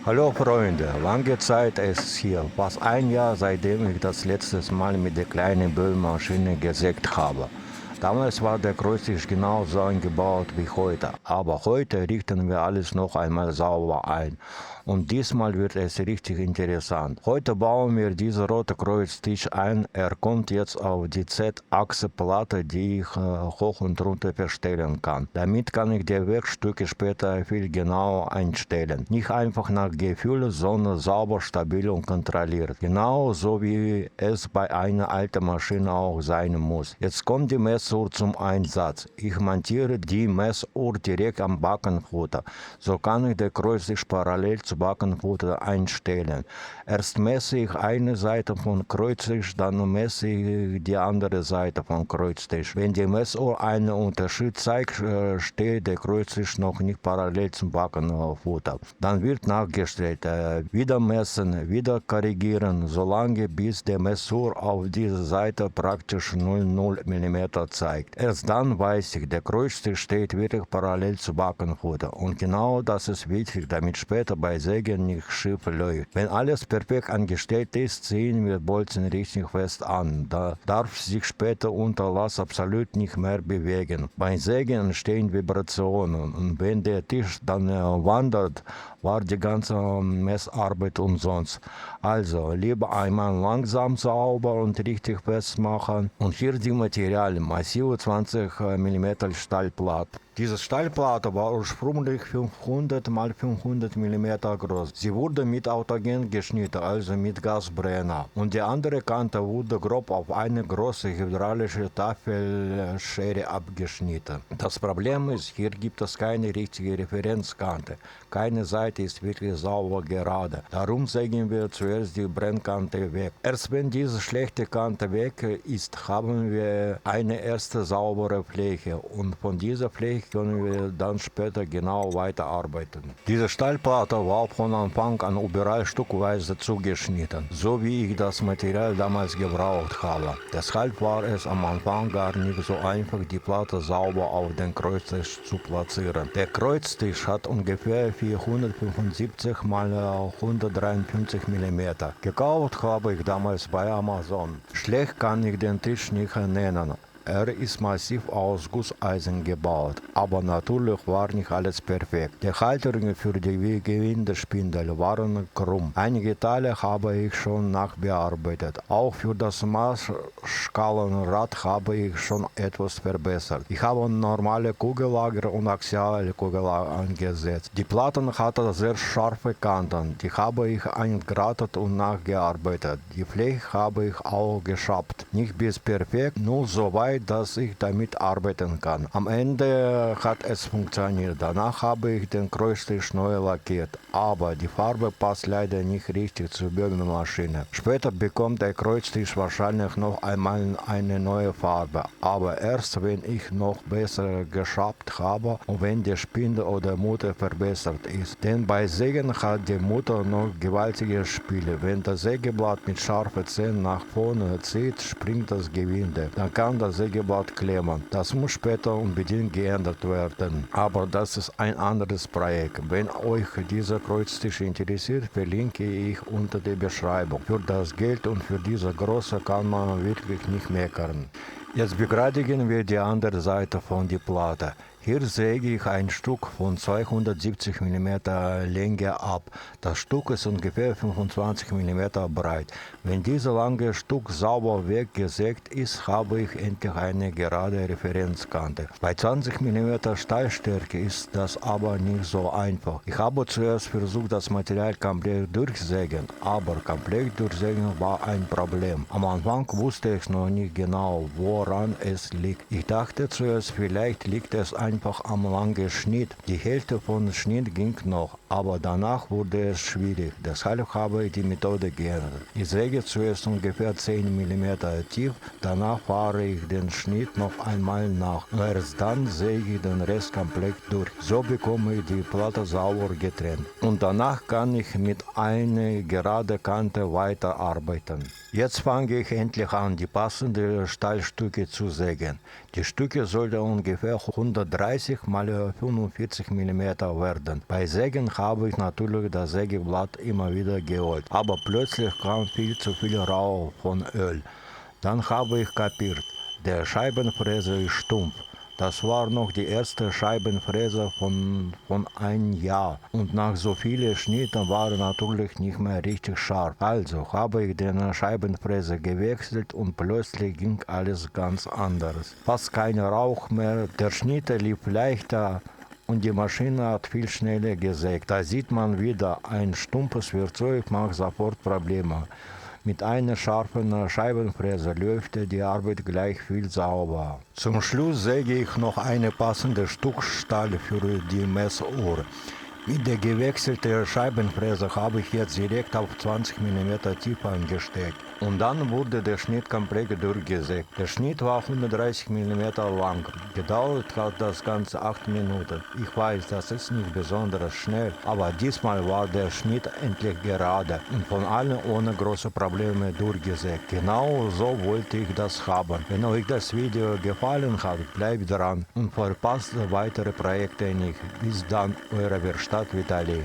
Hallo Freunde, lange Zeit ist hier, fast ein Jahr, seitdem ich das letzte Mal mit der kleinen Böllmaschine gesägt habe. Damals war der Kreuztisch genauso eingebaut wie heute, aber heute richten wir alles noch einmal sauber ein. Und diesmal wird es richtig interessant. Heute bauen wir diesen roten Kreuztisch ein. Er kommt jetzt auf die Z-Achse-Platte, die ich hoch und runter verstellen kann. Damit kann ich die Werkstücke später viel genauer einstellen. Nicht einfach nach Gefühl, sondern sauber, stabil und kontrolliert. Genau so wie es bei einer alten Maschine auch sein muss. Jetzt kommt die Messuhr zum Einsatz. Ich montiere die Messuhr direkt am Backenfutter. So kann ich den Kreuztisch parallel zu Backenfutter einstellen. Erst messe ich eine Seite vom Kreuztisch, dann messe ich die andere Seite vom Kreuztisch. Wenn die Messuhr einen Unterschied zeigt, steht der Kreuztisch noch nicht parallel zum Backenfutter. Dann wird nachgestellt, wieder messen, wieder korrigieren, solange bis die Messuhr auf dieser Seite praktisch 0,0 mm zeigt. Erst dann weiß ich, der Kreuztisch steht wirklich parallel zu Backenfutter. Und genau das ist wichtig, damit später bei Sägen nicht schief läuft. Wenn alles perfekt angestellt ist, ziehen wir Bolzen richtig fest an. Da darf sich später Unterlass absolut nicht mehr bewegen. Beim Sägen entstehen Vibrationen und wenn der Tisch dann wandert, war die ganze Messarbeit umsonst. Also lieber einmal langsam sauber und richtig festmachen. Und hier die Materialien: massive 20 mm Stahlplatte. Diese Stahlplatte war ursprünglich 500 x 500 mm groß. Sie wurde mit Autogen geschnitten, also mit Gasbrenner. Und die andere Kante wurde grob auf eine große hydraulische Tafelschere abgeschnitten. Das Problem ist, hier gibt es keine richtige Referenzkante. Keine Seite ist wirklich sauber gerade. Darum sägen wir zuerst die Brennkante weg. Erst wenn diese schlechte Kante weg ist, haben wir eine erste saubere Fläche. Und von dieser Fläche können wir dann später genau weiterarbeiten. Diese Stahlplatte war von Anfang an überall stückweise zugeschnitten, so wie ich das Material damals gebraucht habe. Deshalb war es am Anfang gar nicht so einfach, die Platte sauber auf den Kreuztisch zu platzieren. Der Kreuztisch hat ungefähr 475 x 153 mm. Gekauft habe ich damals bei Amazon. Schlecht kann ich den Tisch nicht nennen. Er ist massiv aus Gusseisen gebaut, aber natürlich war nicht alles perfekt. Die Halterungen für die Gewindespindel waren krumm. Einige Teile habe ich schon nachbearbeitet. Auch für das Maßschalenrad habe ich schon etwas verbessert. Ich habe normale Kugellager und axiale Kugellager angesetzt. Die Platten hatten sehr scharfe Kanten. Die habe ich eingegratet und nachgearbeitet. Die Fläche habe ich auch geschabt. Nicht bis perfekt, nur so weit, dass ich damit arbeiten kann. Am Ende hat es funktioniert. Danach habe ich den Kreuztisch neu lackiert, aber die Farbe passt leider nicht richtig zur Böllmaschine. Später bekommt der Kreuztisch wahrscheinlich noch einmal eine neue Farbe, aber erst wenn ich noch besser geschabt habe und wenn die Spindel oder Mutter verbessert ist. Denn bei Sägen hat die Mutter noch gewaltige Spiele. Wenn das Sägeblatt mit scharfen Zähnen nach vorne zieht, springt das Gewinde. Dann kann das Sägeblatt klemmen. Das muss später unbedingt geändert werden. Aber das ist ein anderes Projekt. Wenn euch dieser Kreuztisch interessiert, verlinke ich unter der Beschreibung. Für das Geld und für diese Größe kann man wirklich nicht meckern. Jetzt begradigen wir die andere Seite von der Platte. Hier säge ich ein Stück von 270 mm Länge ab. Das Stück ist ungefähr 25 mm breit. Wenn dieses lange Stück sauber weggesägt ist, habe ich endlich eine gerade Referenzkante. Bei 20 mm Stahlstärke ist das aber nicht so einfach. Ich habe zuerst versucht, das Material komplett durchsägen, aber komplett durchsägen war ein Problem. Am Anfang wusste ich noch nicht genau, woran es liegt. Ich dachte zuerst, vielleicht liegt es einfach am langen Schnitt. Die Hälfte von Schnitt ging noch, aber danach wurde es schwierig. Deshalb habe ich die Methode geändert. Ich säge zuerst ungefähr 10 mm tief, danach fahre ich den Schnitt noch einmal nach. Erst dann säge ich den Rest komplett durch. So bekomme ich die Platte sauber getrennt. Und danach kann ich mit einer geraden Kante weiterarbeiten. Jetzt fange ich endlich an, die passenden Stahlstücke zu sägen. Die Stücke sollten ungefähr 130 x 45 mm werden. Bei Sägen habe ich natürlich das Sägeblatt immer wieder geholt. Aber plötzlich kam viel zu viel Rauch von Öl. Dann habe ich kapiert, der Scheibenfräser ist stumpf. Das war noch die erste Scheibenfräse von einem Jahr. Und nach so vielen Schnitten war er natürlich nicht mehr richtig scharf. Also habe ich den Scheibenfräser gewechselt und plötzlich ging alles ganz anders. Fast kein Rauch mehr, der Schnitt lief leichter und die Maschine hat viel schneller gesägt. Da sieht man wieder, ein stumpfes Werkzeug macht sofort Probleme. Mit einer scharfen Scheibenfräse läuft die Arbeit gleich viel sauber. Zum Schluss säge ich noch eine passende Stück Stahl für die Messuhr. Mit der gewechselten Scheibenfräse habe ich jetzt direkt auf 20 mm Tiefe angesteckt. Und dann wurde der Schnitt komplett durchgesägt. Der Schnitt war 130 mm lang. Gedauert hat das Ganze 8 Minuten. Ich weiß, das ist nicht besonders schnell, aber diesmal war der Schnitt endlich gerade und von allen ohne große Probleme durchgesägt. Genau so wollte ich das haben. Wenn euch das Video gefallen hat, bleibt dran und verpasst weitere Projekte nicht. Bis dann, eure Werkstatt Vitali.